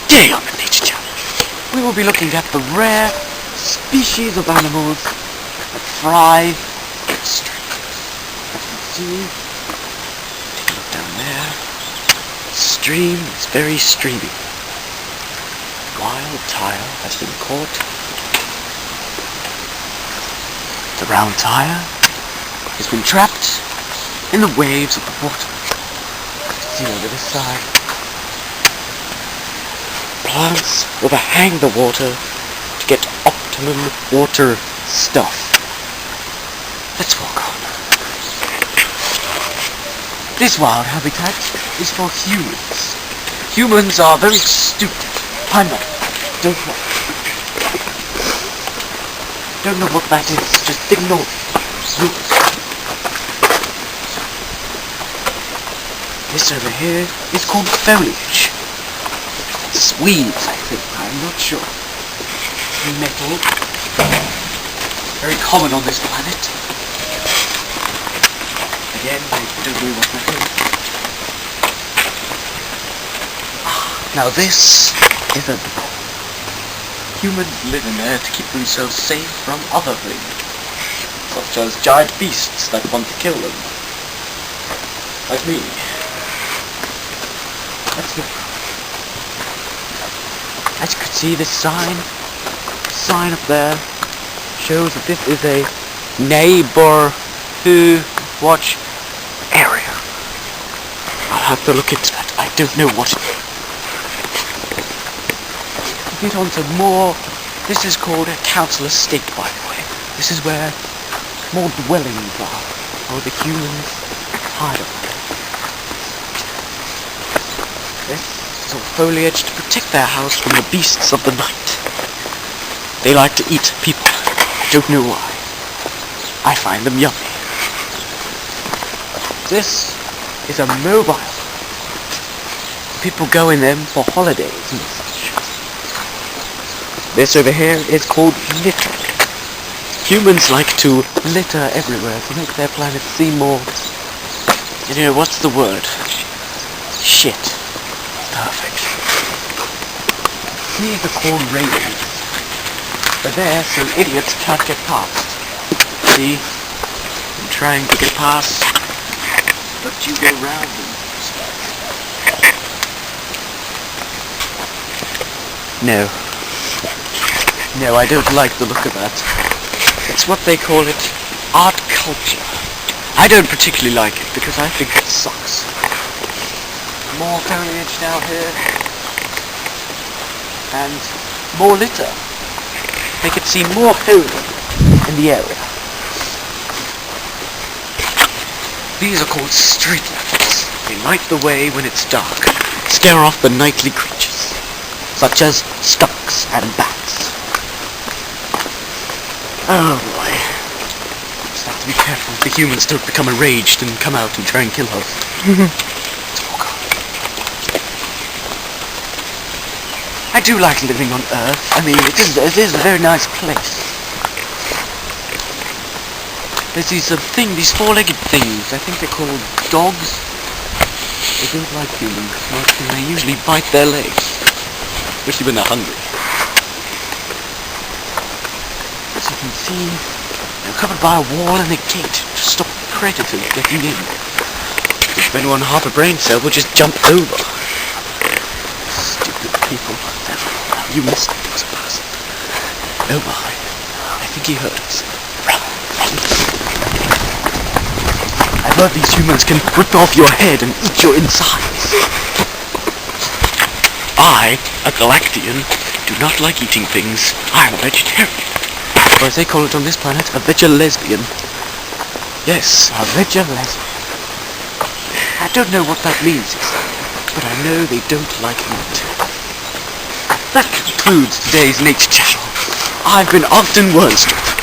Today on the Nature Channel, we will be looking at the rare species of animals that thrive in streams. As you can see, take a look down there. The stream is very streamy. Wild tile has been caught. The round tire has been trapped in the waves of the water. See over this side. Plants overhang the water to get optimum water stuff. Let's walk on. This wild habitat is for humans. Humans are very stupid. I'm not. Don't know. Don't know what that is. Just ignore it. This over here is called foliage. It's weeds, I think. I'm not sure. Metal. Very common on this planet. Again, I don't know what that is. Now this is a... Humans live in there to keep themselves safe from other things, such as giant beasts that want to kill them. Like me. Let's look. As you can see, this sign up there shows that this is a neighborhood watch area. I'll have to look into that. I don't know what. To get on to more, this is called a council estate, by the way. This is where more dwellings are, or the humans hide them. This is all foliage to protect their house from the beasts of the night. They like to eat people. I don't know why. I find them yummy. This is a mobile. People go in them for holidays and such. This over here is called littering. Humans like to litter everywhere to make their planet seem more... You know, what's the word? Shit. Perfect. These are called railings. They're there so idiots can't get past. See? I'm trying to get past, but you go round them. No. No, I don't like the look of that. It's what they call it art culture. I don't particularly like it because I think it sucks. More foliage down here. And more litter. Make it seem more holy in the area. These are called street lamps. They light the way when it's dark. Scare off the nightly creatures, such as skunks and bats. Oh boy. Just have to be careful the humans don't become enraged and come out and try and kill us. I do like living on Earth. I mean, it is a very nice place. There's these four-legged things. I think they're called dogs. They don't like humans much, and they usually bite their legs, especially when they're hungry. As you can see, they're covered by a wall and a gate to stop predators getting in. If anyone half a brain cell will just jump over. Stupid people. You missed it as a person. Oh my. I think he heard us. I heard these humans can rip off your head and eat your insides. I, a Galactian, do not like eating things. I am a vegetarian. Or as they call it on this planet, a veg-lesbian. Yes, a veg-lesbian. I don't know what that means exactly, but I know they don't like meat. That concludes today's Nature Channel. I've been Ogden Wernstrup.